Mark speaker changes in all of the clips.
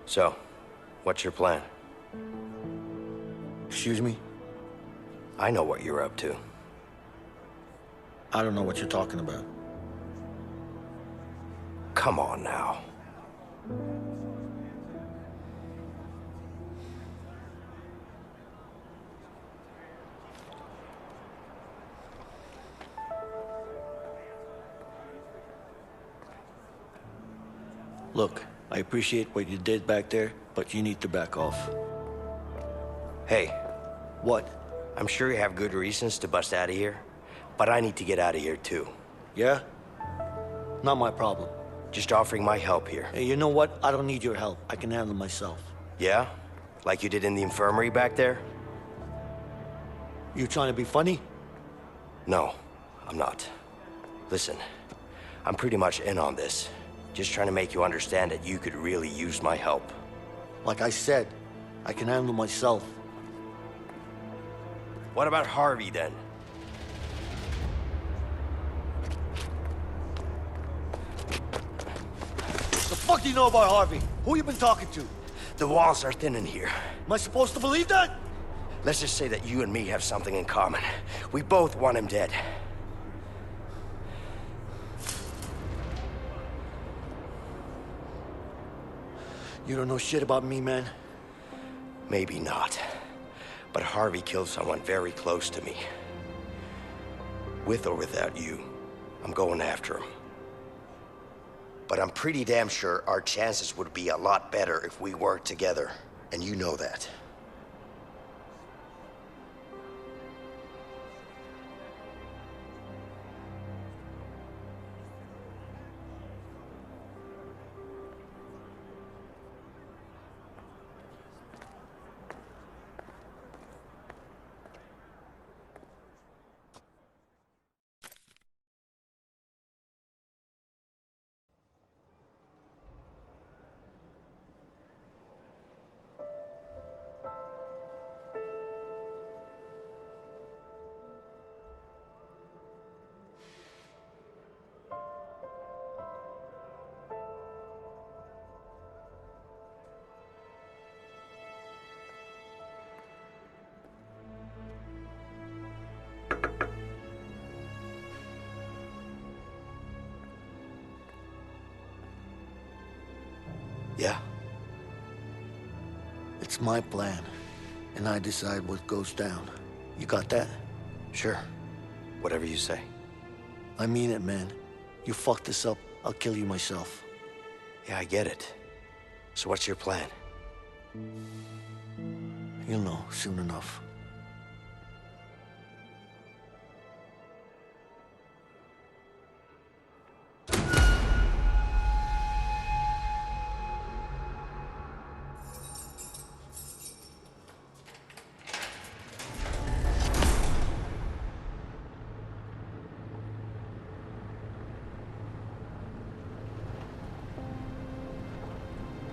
Speaker 1: So, what's your plan?
Speaker 2: Excuse me?
Speaker 1: I know what you're up to.
Speaker 2: I don't know what you're talking about.
Speaker 1: Come on now.
Speaker 2: Look, I appreciate what you did back there, but you need to back off.
Speaker 1: Hey,
Speaker 2: What?
Speaker 1: I'm sure you have good reasons to bust out of here, but I need to get out of here too.
Speaker 2: Yeah? Not my problem.
Speaker 1: Just offering my help here.
Speaker 2: Hey, you know what? I don't need your help. I can handle myself.
Speaker 1: Yeah? Like you did in the infirmary back there?
Speaker 2: You trying to be funny?
Speaker 1: No, I'm not. Listen, I'm pretty much in on this. Just trying to make you understand that you could really use my help.
Speaker 2: Like I said, I can handle myself.
Speaker 1: What about Harvey then?
Speaker 2: The fuck do you know about Harvey? Who you been talking to?
Speaker 1: The walls are thin in here.
Speaker 2: Am I supposed to believe that?
Speaker 1: Let's just say that you and me have something in common. We both want him dead.
Speaker 2: You don't know shit about me, man.
Speaker 1: Maybe not. But Harvey killed someone very close to me. With or without you, I'm going after him. But I'm pretty damn sure our chances would be a lot better if we worked together. And you know that. Yeah?
Speaker 2: It's my plan, and I decide what goes down. You got that?
Speaker 1: Sure. Whatever you say.
Speaker 2: I mean it, man. You fuck this up, I'll kill you myself.
Speaker 1: Yeah, I get it. So what's your plan?
Speaker 2: You'll know soon enough.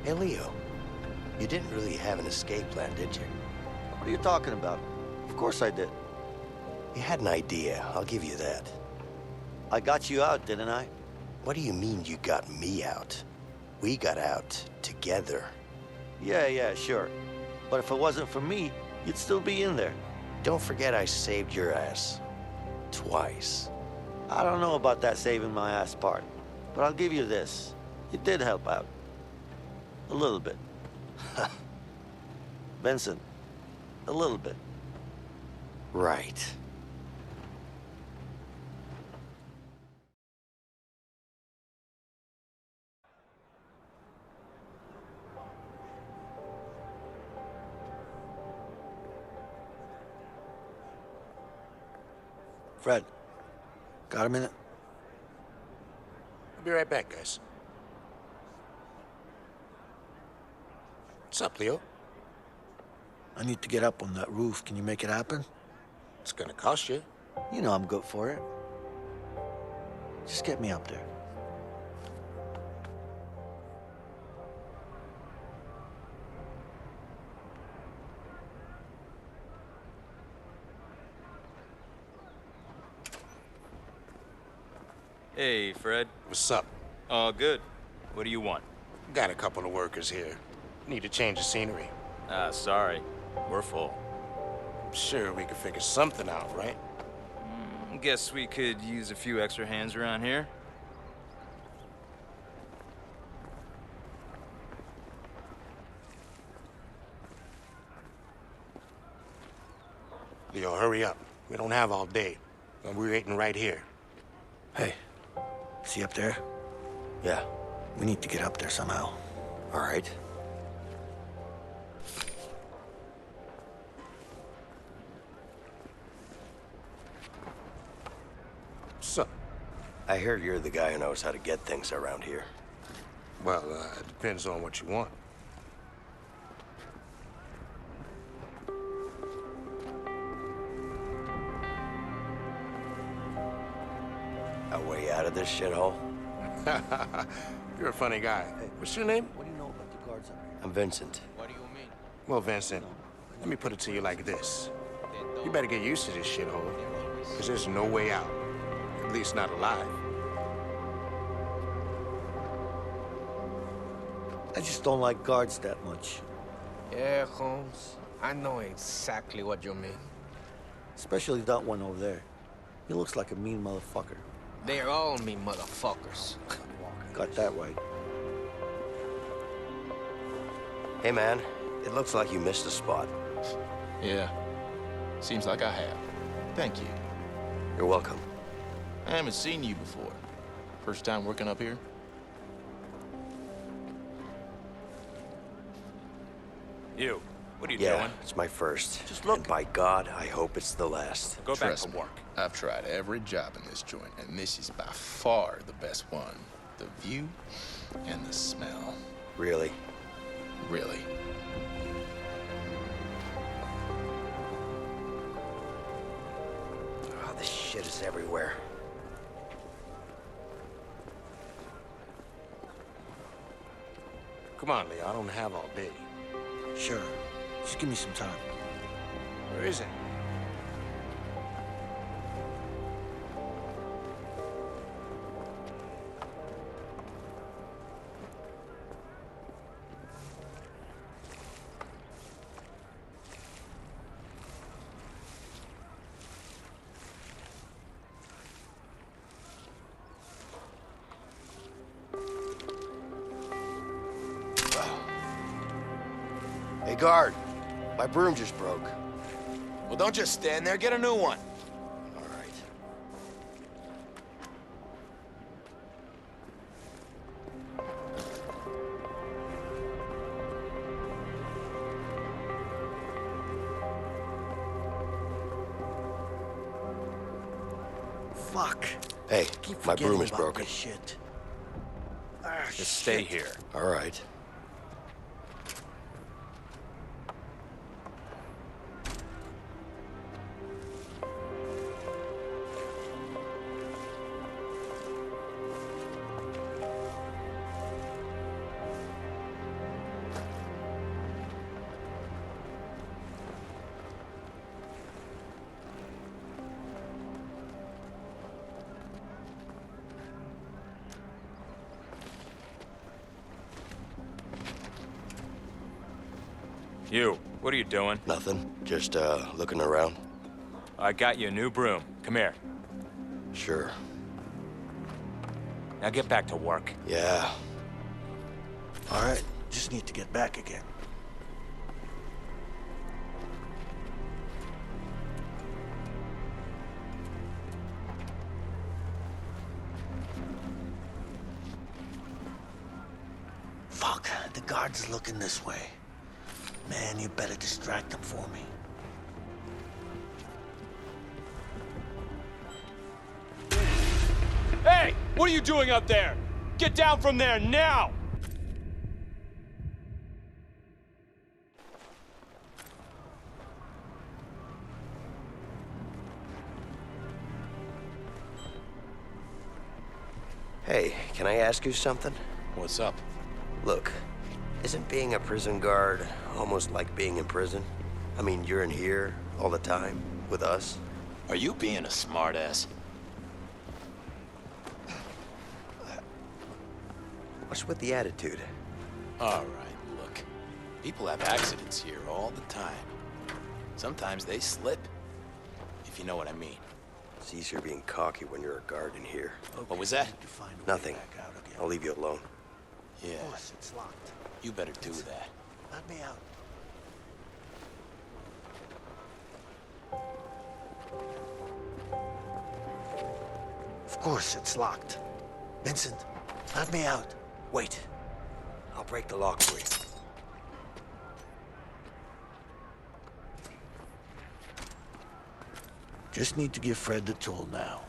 Speaker 1: Hey, Leo. You didn't really have an escape plan, did you?
Speaker 2: What are you talking about? Of course I did.
Speaker 1: You had an idea, I'll give you that.
Speaker 2: I got you out, didn't I?
Speaker 1: What do you mean you got me out? We got out together.
Speaker 2: Yeah, sure. But if it wasn't for me, you'd still be in there.
Speaker 1: Don't forget I saved your ass. Twice.
Speaker 2: I don't know about that saving my ass part, but I'll give you this. You did help out. A little bit. Vincent, a little bit.
Speaker 1: Right.
Speaker 2: Fred, got a minute?
Speaker 3: I'll be right back, guys. What's up, Leo?
Speaker 2: I need to get up on that roof. Can you make it happen?
Speaker 3: It's gonna cost you.
Speaker 2: You know I'm good for it. Just get me up there.
Speaker 4: Hey, Fred.
Speaker 3: What's up?
Speaker 4: All good. What do you want?
Speaker 3: Got a couple of workers here. Need to change the scenery.
Speaker 4: Sorry. We're full.
Speaker 3: I'm sure we could figure something out, right?
Speaker 4: Guess we could use a few extra hands around here.
Speaker 3: Leo, hurry up. We don't have all day. And we're waiting right here.
Speaker 5: Hey, see up there?
Speaker 1: Yeah,
Speaker 5: We need to get up there somehow.
Speaker 1: all right.
Speaker 3: So,
Speaker 1: I hear you're the guy who knows how to get things around here.
Speaker 3: well, it depends on what you want.
Speaker 1: A way out of this shithole?
Speaker 3: You're a funny guy. What's your name?
Speaker 2: What do you know about the guards up here?
Speaker 1: I'm Vincent.
Speaker 3: Well, Vincent, let me put it to you like this. You better get used to this shithole, because there's no way out. At least not alive.
Speaker 2: I just don't like guards that much.
Speaker 6: Yeah, Holmes. I know exactly what you mean.
Speaker 2: Especially that one over there. He looks like a mean motherfucker.
Speaker 6: They're all me motherfuckers.
Speaker 2: Got that right.
Speaker 1: Hey, man, it looks like you missed a spot.
Speaker 7: Yeah. Seems like I have. Thank you.
Speaker 1: You're welcome.
Speaker 7: I haven't seen you before. First time working up here?
Speaker 4: You. What are you
Speaker 1: Yeah,
Speaker 4: doing?
Speaker 1: it's my first.
Speaker 2: Just look.
Speaker 1: And by God, I hope it's the last.
Speaker 4: Go back
Speaker 7: Trust
Speaker 4: to
Speaker 7: me,
Speaker 4: work.
Speaker 7: I've tried every job in this joint, and this is by far the best one. The view and the smell.
Speaker 1: Really?
Speaker 7: Really.
Speaker 1: Oh, this shit is everywhere.
Speaker 3: Come on, Leo, I don't have all day.
Speaker 5: Sure. Just give me some time.
Speaker 3: Where is it?
Speaker 1: Hey, guard. My broom just broke.
Speaker 8: Well, don't just stand there. Get a new one.
Speaker 1: All right.
Speaker 5: Fuck.
Speaker 1: Hey,
Speaker 5: Keep
Speaker 1: my
Speaker 5: forgetting
Speaker 1: broom is
Speaker 5: about
Speaker 1: broken.
Speaker 5: this shit.
Speaker 4: Just stay here.
Speaker 1: All right.
Speaker 4: You. What are you doing?
Speaker 1: Nothing. Just, looking around.
Speaker 4: I got you a new broom. Come here.
Speaker 1: Sure.
Speaker 4: Now get back to work.
Speaker 1: Yeah.
Speaker 5: All right. Just need to get back again. Fuck. The guard's looking this way. Man, you better distract them for me.
Speaker 9: Hey! What are you doing up there? Get down from there now!
Speaker 1: Hey, can I ask you something?
Speaker 7: What's up?
Speaker 1: Look, isn't being a prison guard almost like being in prison? I mean, you're in here all the time with us.
Speaker 8: Are you being a smartass?
Speaker 1: What's with the attitude?
Speaker 8: All right, look. People have accidents here all the time. Sometimes they slip, if you know what I mean.
Speaker 1: It's easier being cocky when you're a guard in here.
Speaker 8: What was that?
Speaker 5: To find a way
Speaker 1: Nothing.
Speaker 5: back out again.
Speaker 1: I'll leave you alone.
Speaker 8: Yeah,
Speaker 5: Of course, it's locked.
Speaker 8: you better do that.
Speaker 5: Let me out. Of course, it's locked. Vincent, let me out.
Speaker 1: Wait. I'll break the lock for you.
Speaker 5: Just need to give Fred the tool now.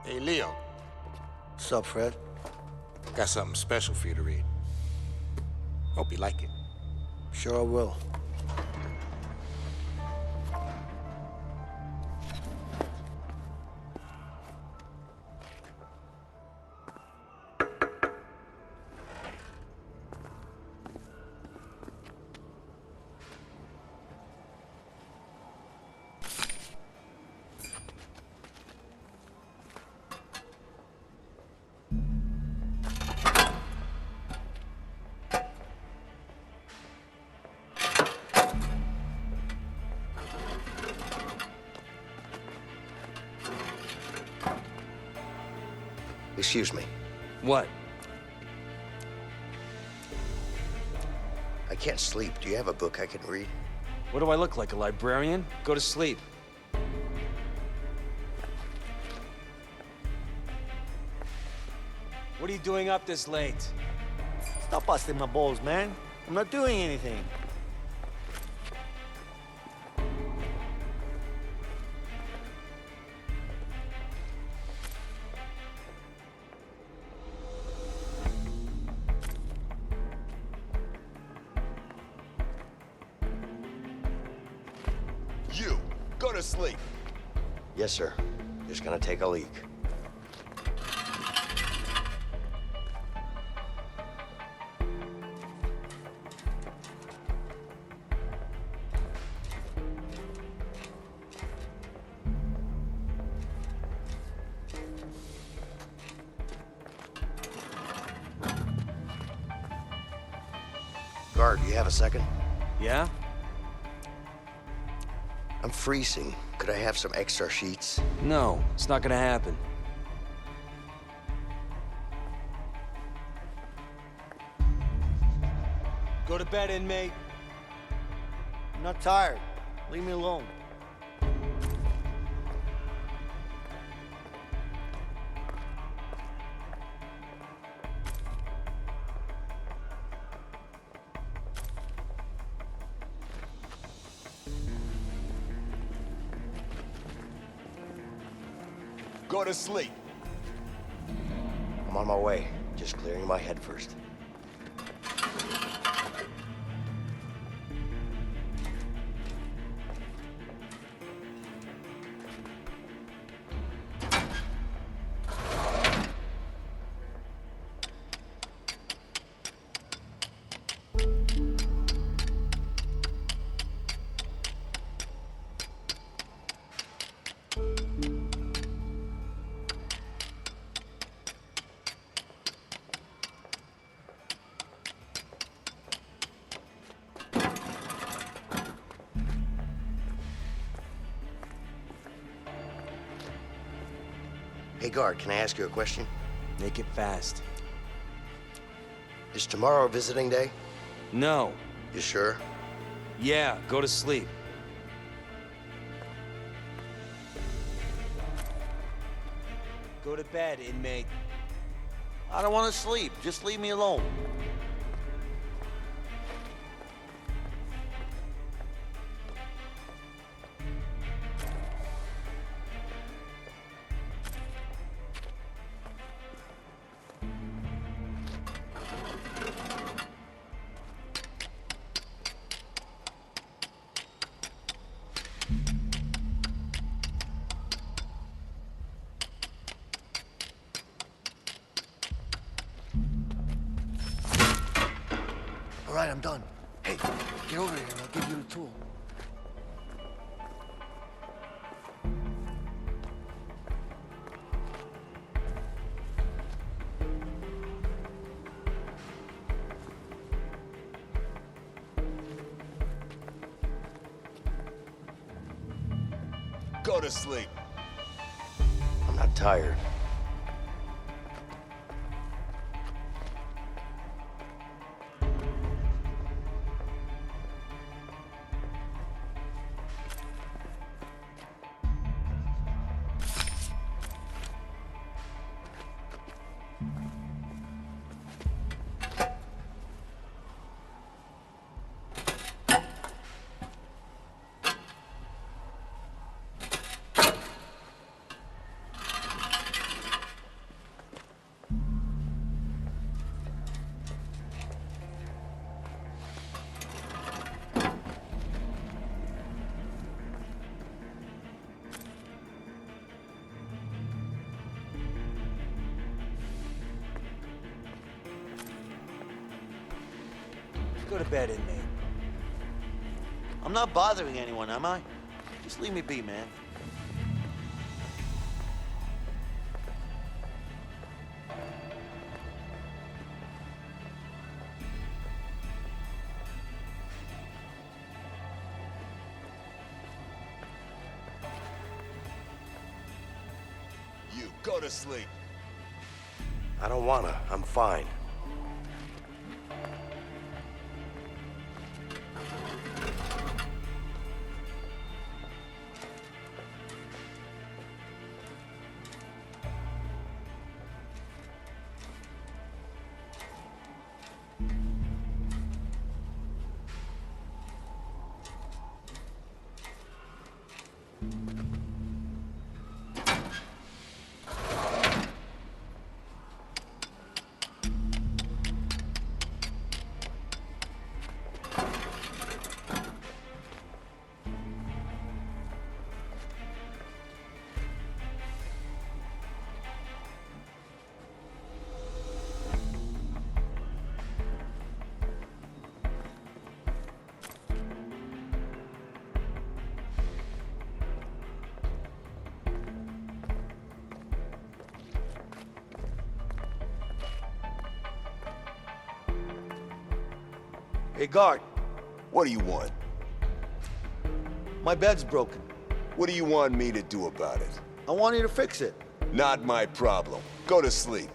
Speaker 3: Hey, Leo.
Speaker 5: What's up, Fred?
Speaker 3: Got something special for you to read. Hope you like it.
Speaker 5: Sure I will.
Speaker 1: Excuse me.
Speaker 9: What?
Speaker 1: I can't sleep. Do you have a book I can read?
Speaker 9: What do I look like, a librarian? Go to sleep. What are you doing up this late?
Speaker 2: Stop busting my balls, man. I'm not doing anything.
Speaker 8: You, go to sleep.
Speaker 1: Yes, sir. Just gonna take a leak. Guard, do you have a second?
Speaker 9: Yeah?
Speaker 1: I'm freezing. Could I have some extra sheets?
Speaker 9: No, it's not gonna happen. Go to bed, inmate.
Speaker 2: I'm not tired. Leave me alone.
Speaker 8: Go to sleep.
Speaker 1: I'm on my way. Just clearing my head first. Hey, guard, can I ask you a question?
Speaker 9: Make it fast.
Speaker 1: Is tomorrow visiting day?
Speaker 9: No.
Speaker 1: You sure?
Speaker 9: Yeah, go to sleep. Go to bed, inmate.
Speaker 2: I don't want to sleep. Just leave me alone.
Speaker 5: right, I'm done. Hey, get over here and I'll give you the tool.
Speaker 10: Go to sleep.
Speaker 1: I'm not tired.
Speaker 2: Go to bed, inmate. I'm not bothering anyone, am I? Just leave me be, man.
Speaker 10: You, go to sleep.
Speaker 1: I don't wanna. I'm fine.
Speaker 2: Hey, guard,
Speaker 10: What do you want?
Speaker 2: my bed's broken.
Speaker 10: What do you want me to do about it?
Speaker 2: I want you to fix it.
Speaker 10: Not my problem. Go to sleep.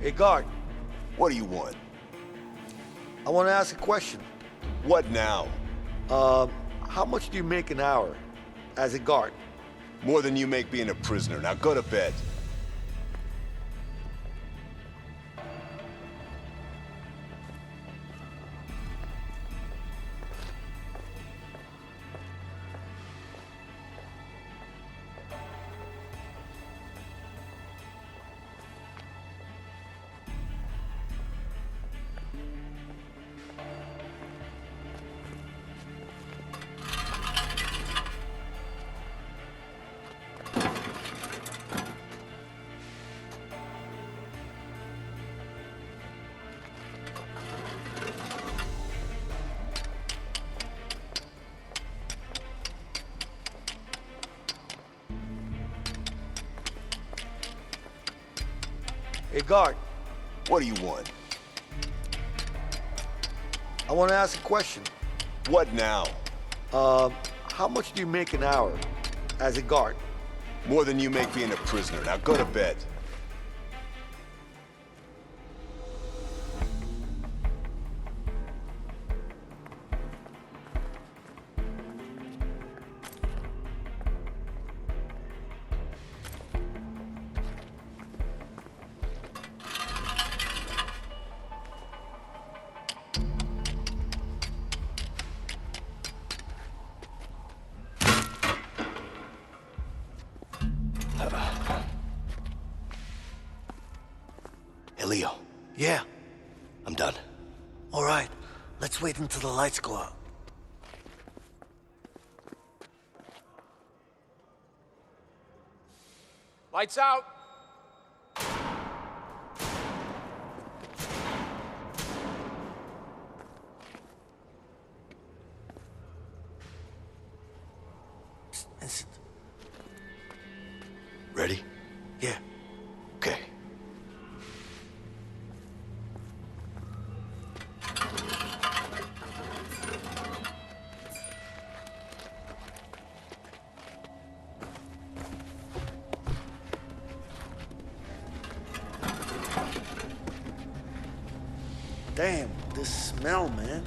Speaker 2: Hey, guard,
Speaker 10: What do you want?
Speaker 2: I want to ask a question.
Speaker 10: What now?
Speaker 2: How much do you make an hour as a guard?
Speaker 10: More than you make being a prisoner. Now go to bed.
Speaker 2: Hey, guard,
Speaker 10: What do you want?
Speaker 2: I want to ask a question.
Speaker 10: What now?
Speaker 2: How much do you make an hour as a guard?
Speaker 10: More than you make being a prisoner. Now go to bed.
Speaker 1: Hey, Leo.
Speaker 5: Yeah,
Speaker 1: I'm done.
Speaker 5: all right. Let's wait until the lights go out.
Speaker 9: Lights out.
Speaker 5: Vincent.
Speaker 1: Ready?
Speaker 5: Yeah.
Speaker 1: Okay.
Speaker 5: Damn, this smell, man.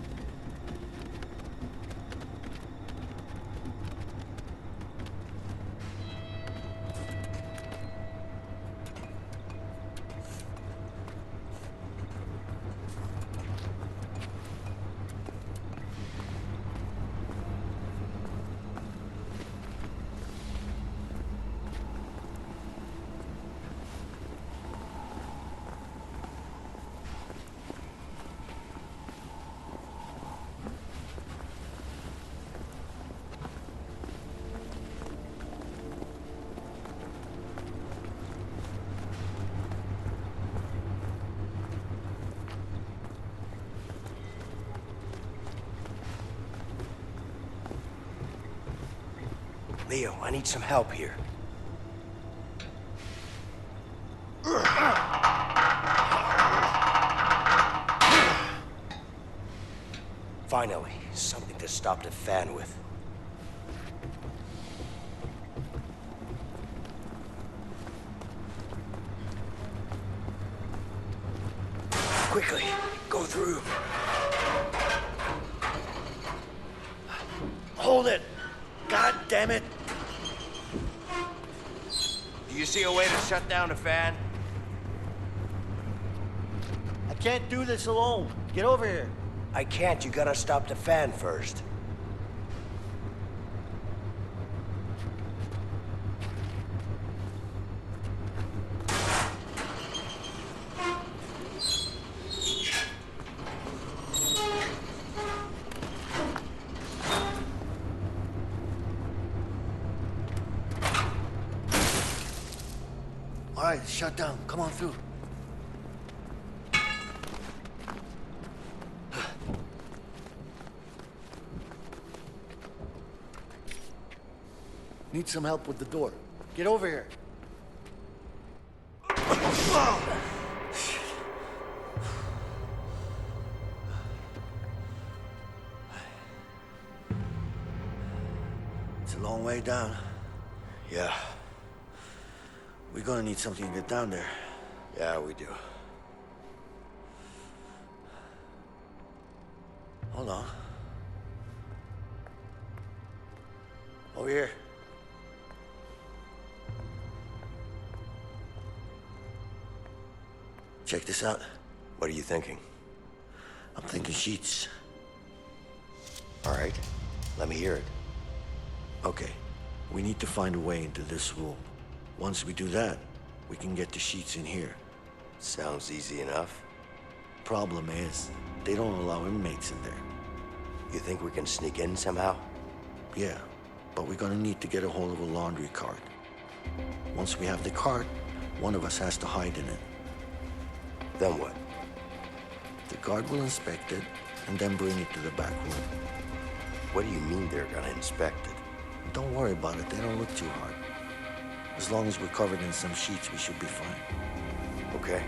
Speaker 1: Leo, I need some help here. Finally, something to stop the fan with. Quickly, go through.
Speaker 5: Hold it! God damn it!
Speaker 1: Do you see a way to shut down the fan?
Speaker 5: I can't do this alone. Get over here.
Speaker 1: I can't. You gotta stop the fan first.
Speaker 5: All right, shut down. Come on through. Need some help with the door. Get over here. It's a long way down.
Speaker 1: Yeah.
Speaker 5: We're gonna need something to get down there.
Speaker 1: Yeah, we do.
Speaker 5: Hold on. Over here. Check this out.
Speaker 1: What are you thinking?
Speaker 5: I'm thinking sheets.
Speaker 1: All right. Let me hear it.
Speaker 5: Okay. We need to find a way into this room. Once we do that, we can get the sheets in here.
Speaker 1: Sounds easy enough.
Speaker 5: Problem is, they don't allow inmates in there.
Speaker 1: You think we can sneak in somehow?
Speaker 5: Yeah, but we're gonna need to get a hold of a laundry cart. Once we have the cart, one of us has to hide in it.
Speaker 1: Then what?
Speaker 5: The guard will inspect it and then bring it to the back room.
Speaker 1: What do you mean they're gonna inspect it?
Speaker 5: Don't worry about it, they don't look too hard. As long as we're covered in some sheets, we should be fine.
Speaker 1: Okay.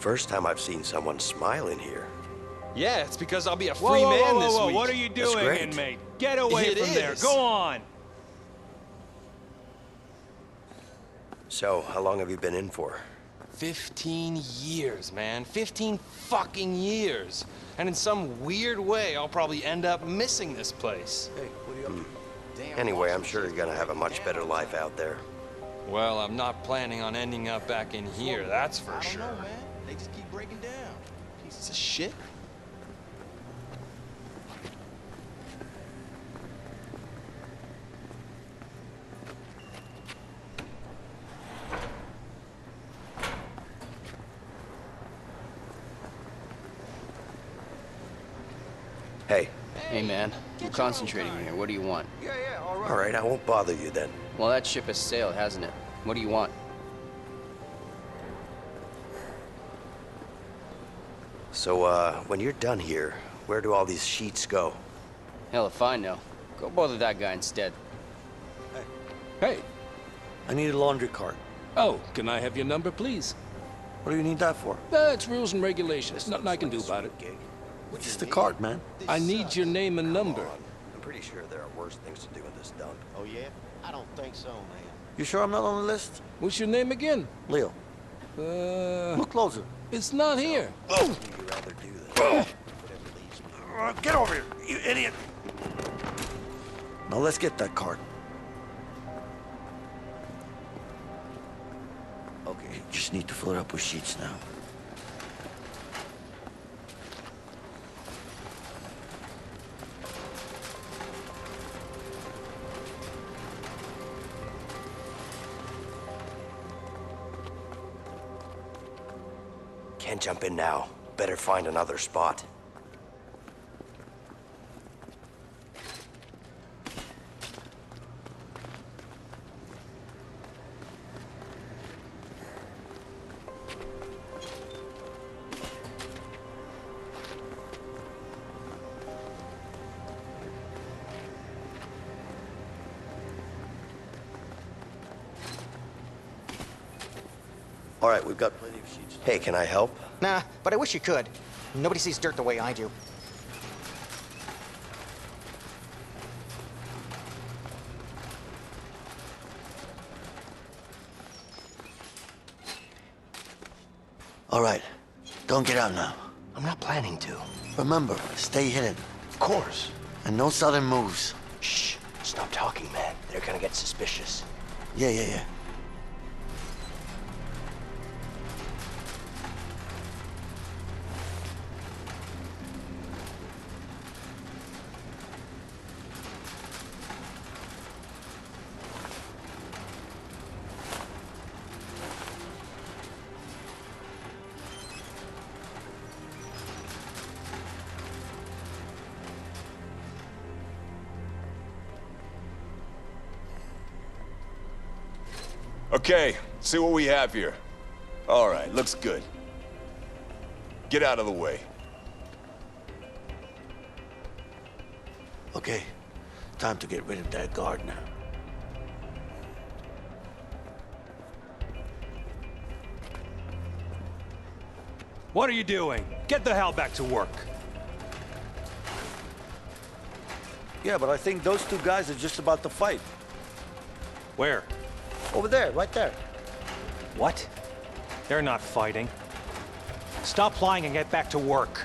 Speaker 1: First time I've seen someone smile in here.
Speaker 9: Yeah, it's because I'll be a free
Speaker 11: Whoa,
Speaker 9: man
Speaker 11: whoa,
Speaker 9: this
Speaker 11: whoa,
Speaker 9: week.
Speaker 11: what are you
Speaker 1: That's
Speaker 11: doing,
Speaker 1: great.
Speaker 11: inmate? Get away
Speaker 9: It
Speaker 11: from there.
Speaker 9: is.
Speaker 11: Go on.
Speaker 1: So, how long have you been in for?
Speaker 9: 15 years, man. 15 fucking years. And in some weird way, I'll probably end up missing this place.
Speaker 2: Hey, what are you up to? Damn,
Speaker 1: Anyway, I'm sure you're gonna have a much better life out there.
Speaker 9: Well, I'm not planning on ending up back in here, that's for
Speaker 8: I don't
Speaker 9: sure.
Speaker 8: know, man. They just keep breaking down. Pieces of shit.
Speaker 1: Hey,
Speaker 12: Hey, man. We're concentrating here. What do you want?
Speaker 1: all right, I won't bother you then.
Speaker 12: Well, that ship has sailed, hasn't it? What do you want?
Speaker 1: So, when you're done here, where do all these sheets go?
Speaker 12: Hell if I know. Go bother that guy instead.
Speaker 11: Hey.
Speaker 5: I need a laundry cart.
Speaker 11: Oh, can I have your number, please?
Speaker 5: What do you need that for?
Speaker 11: That's rules and regulations. Nothing I can do about it.
Speaker 5: Just a cart, man.
Speaker 11: I need your name and number.
Speaker 1: I'm pretty sure there are worse things to do in this dump.
Speaker 2: Oh, yeah? I don't think so, man.
Speaker 5: You sure I'm not on the list?
Speaker 11: What's your name again?
Speaker 5: Leo. Look closer.
Speaker 11: It's not here.
Speaker 1: Oh! You'd rather do that.
Speaker 5: Get over here, you idiot! Now let's get that cart. Okay, just need to fill it up with sheets now.
Speaker 1: Can't jump in now. Better find another spot.
Speaker 5: All right, we've got plenty of sheets.
Speaker 1: Hey, can I help?
Speaker 13: Nah, but I wish you could. Nobody sees dirt the way I do.
Speaker 5: All right, don't get out now.
Speaker 1: I'm not planning to.
Speaker 5: Remember, stay hidden.
Speaker 1: Of course.
Speaker 5: And no sudden moves.
Speaker 1: Shh. Stop talking, man. They're gonna get suspicious.
Speaker 5: Yeah.
Speaker 10: Okay, see what we have here. All right, looks good. Get out of the way.
Speaker 5: Okay, time to get rid of that guard now.
Speaker 11: What are you doing? Get the hell back to work.
Speaker 5: Yeah, but I think those two guys are just about to fight.
Speaker 11: Where?
Speaker 5: Over there, right there.
Speaker 11: What? They're not fighting. Stop lying and get back to work.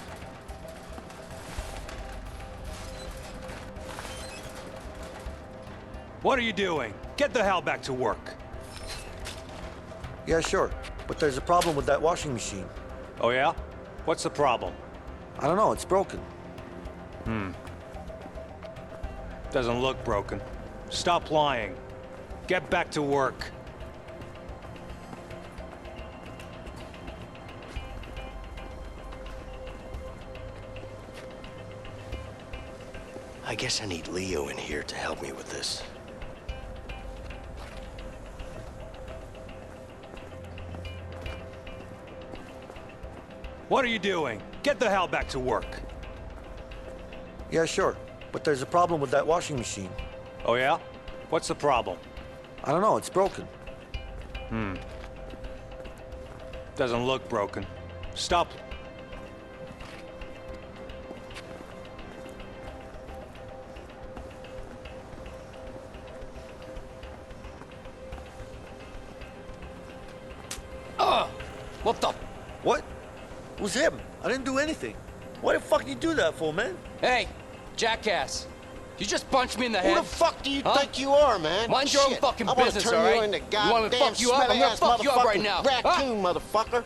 Speaker 11: What are you doing? Get the hell back to work.
Speaker 5: Yeah, sure. But there's a problem with that washing machine.
Speaker 11: Oh, yeah? What's the problem?
Speaker 5: I don't know, it's broken.
Speaker 11: Doesn't look broken. Stop lying. Get back to work.
Speaker 1: I guess I need Leo in here to help me with this.
Speaker 11: What are you doing? Get the hell back to work.
Speaker 5: Yeah, sure. But there's a problem with that washing machine.
Speaker 11: Oh, yeah? What's the problem?
Speaker 5: I don't know, it's broken.
Speaker 11: Doesn't look broken. Stop.
Speaker 2: What the? What? It was him. I didn't do anything. Why the fuck you do that for, man?
Speaker 12: Hey, jackass. You just punched me in the
Speaker 3: Who
Speaker 12: head.
Speaker 3: the fuck do you
Speaker 12: Huh?
Speaker 3: think you are, man?
Speaker 12: Mind your own
Speaker 3: Shit.
Speaker 12: fucking
Speaker 3: I wanna
Speaker 12: business,
Speaker 3: turn
Speaker 12: all right?
Speaker 3: you into
Speaker 12: You want me to
Speaker 3: goddamn
Speaker 12: fuck you up? I'm gonna
Speaker 3: smelly-ass
Speaker 12: fuck you up right
Speaker 3: motherfucking
Speaker 12: now.
Speaker 3: Raccoon, motherfucker.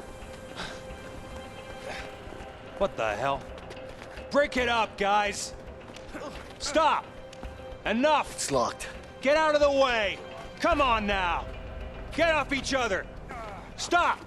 Speaker 11: What the hell? Break it up, guys. Stop. Enough.
Speaker 5: It's locked.
Speaker 11: Get out of the way. Come on now. Get off each other. Stop.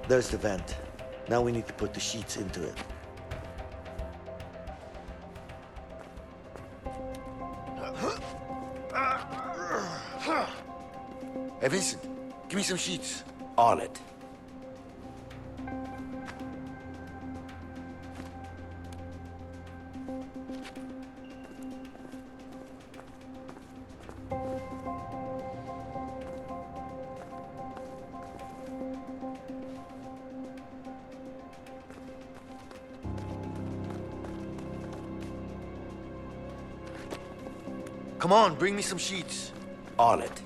Speaker 5: There's the vent. Now we need to put the sheets into it. Hey, Vincent, give me some sheets.
Speaker 1: On it.
Speaker 5: Come on, bring me some sheets.
Speaker 1: On it.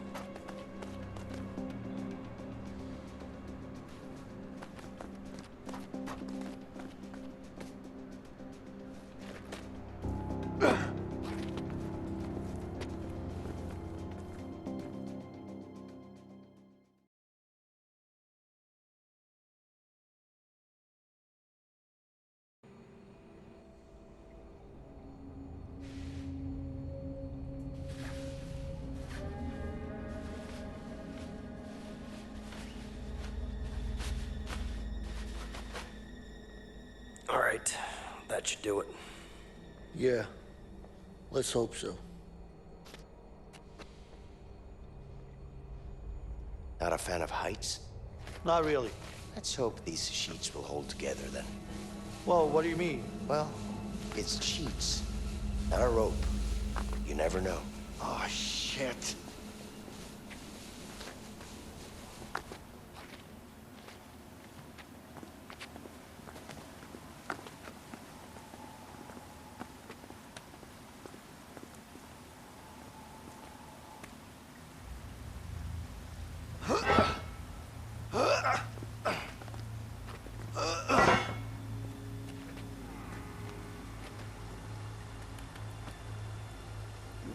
Speaker 1: All right, that should do it.
Speaker 5: Yeah, let's hope so.
Speaker 1: Not a fan of heights?
Speaker 2: Not really.
Speaker 1: Let's hope these sheets will hold together then.
Speaker 2: Well, what do you mean?
Speaker 1: Well, it's sheets, not a rope. You never know.
Speaker 5: Oh, shit.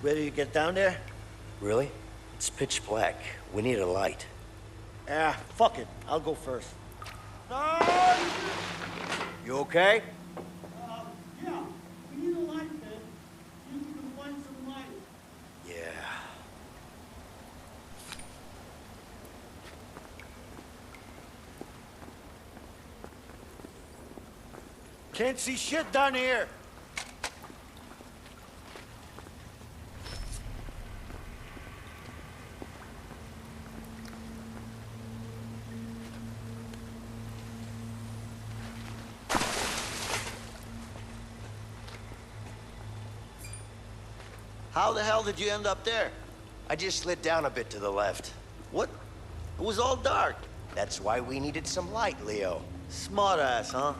Speaker 2: Ready to get down there?
Speaker 1: Really? It's pitch black. We need a light.
Speaker 2: Ah, fuck it. I'll go first. You okay?
Speaker 14: Yeah. We need a light, man. See if we can find some light.
Speaker 1: Yeah.
Speaker 2: Can't see shit down here. How the hell did you end up there?
Speaker 1: I just slid down a bit to the left.
Speaker 2: What? It was all dark.
Speaker 1: That's why we needed some light, Leo.
Speaker 2: Smart ass, huh?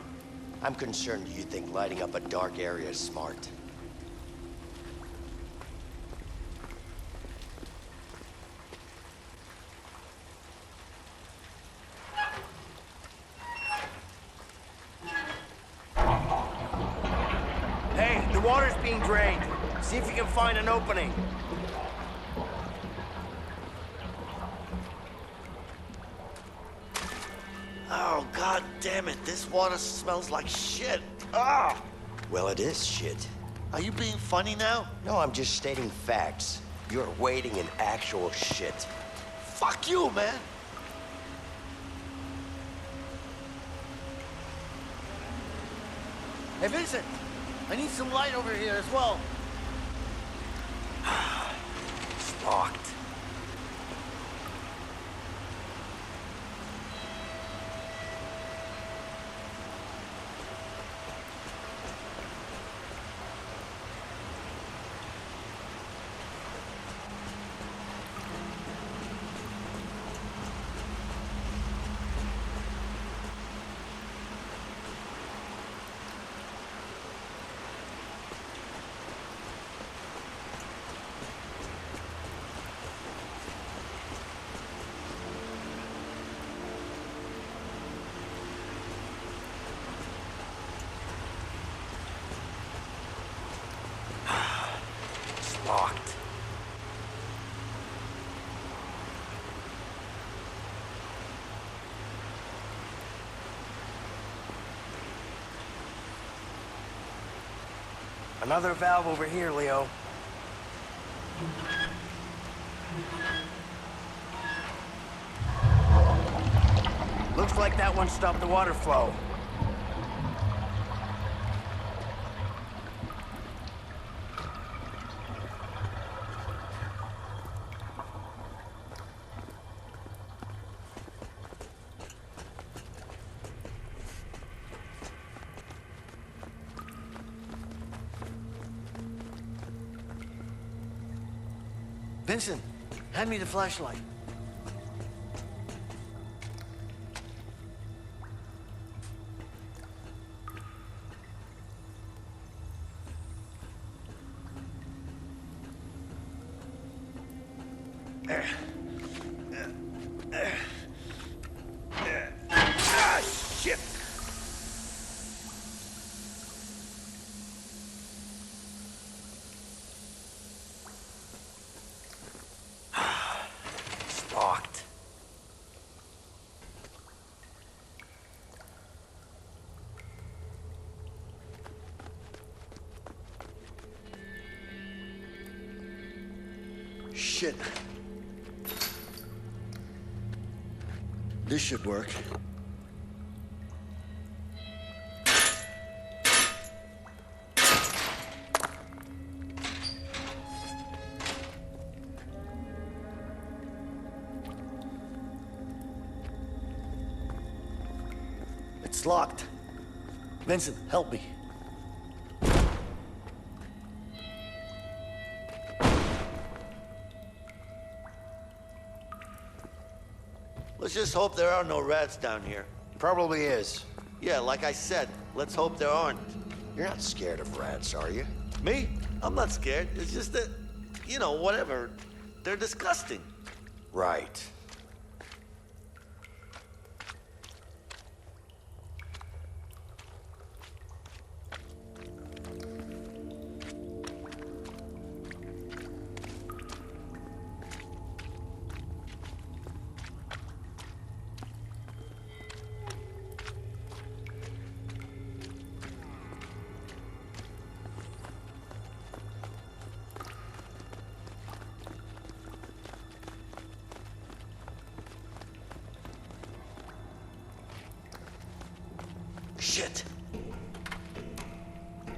Speaker 1: I'm concerned you think lighting up a dark area is smart. Hey, the water's being drained. See if you can find an opening.
Speaker 2: Oh, god damn it. This water smells like shit. Ah!
Speaker 1: Well, it is shit.
Speaker 2: Are you being funny now?
Speaker 1: No, I'm just stating facts. You're wading in actual shit.
Speaker 2: Fuck you, man.
Speaker 5: Hey, Vincent, I need some light over here as well.
Speaker 1: It's locked. Locked. Another valve over here, Leo. Looks like that one stopped the water flow.
Speaker 5: Vincent, hand me the flashlight.
Speaker 1: Shit! It's locked.
Speaker 5: Shit. This should work. It's locked. Vincent, help me.
Speaker 2: Let's just hope there are no rats down here.
Speaker 1: Probably is.
Speaker 2: Yeah, like I said, let's hope there aren't.
Speaker 1: You're not scared of rats, are you?
Speaker 2: Me? I'm not scared. It's just that, you know, whatever. They're disgusting.
Speaker 1: Right.
Speaker 5: Shit.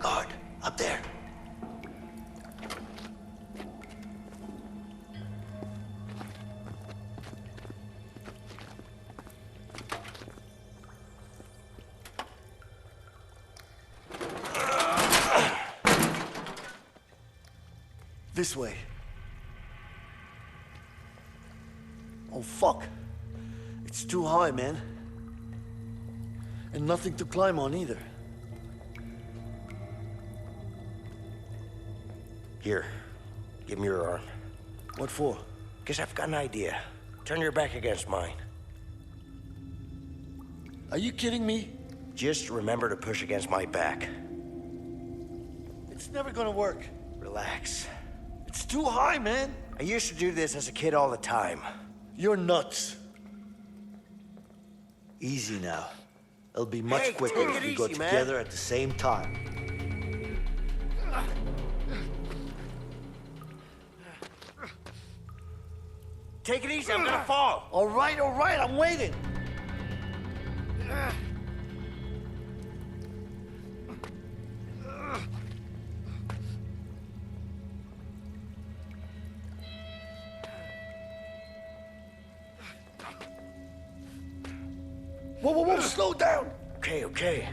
Speaker 5: Guard, up there. This way. Oh, fuck. It's too high, man. And nothing to climb on either.
Speaker 1: Here, give me your arm.
Speaker 5: What for?
Speaker 1: Guess I've got an idea. Turn your back against mine.
Speaker 5: Are you kidding me?
Speaker 1: Just remember to push against my back.
Speaker 5: It's never gonna work.
Speaker 1: Relax.
Speaker 5: It's too high, man.
Speaker 1: I used to do this as a kid all the time.
Speaker 5: You're nuts. Easy now. It'll be much quicker
Speaker 1: take it
Speaker 5: if we go
Speaker 1: easy, man.
Speaker 5: together at the same time.
Speaker 1: Take it easy, I'm gonna fall.
Speaker 5: All right, I'm waiting. Whoa, slow down!
Speaker 1: Okay.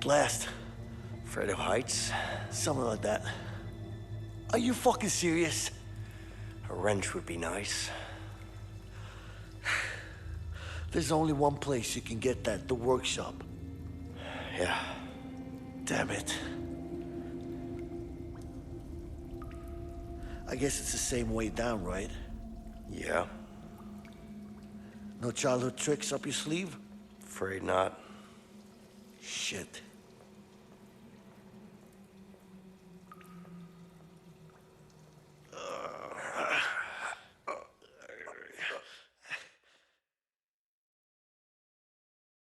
Speaker 5: At last.
Speaker 1: Afraid of heights?
Speaker 5: Something like that. Are you fucking serious?
Speaker 1: A wrench would be nice.
Speaker 5: There's only one place you can get that, the workshop.
Speaker 1: Yeah.
Speaker 5: Damn it. I guess it's the same way down, right?
Speaker 1: Yeah.
Speaker 5: No childhood tricks up your sleeve?
Speaker 1: Afraid not.
Speaker 5: Shit.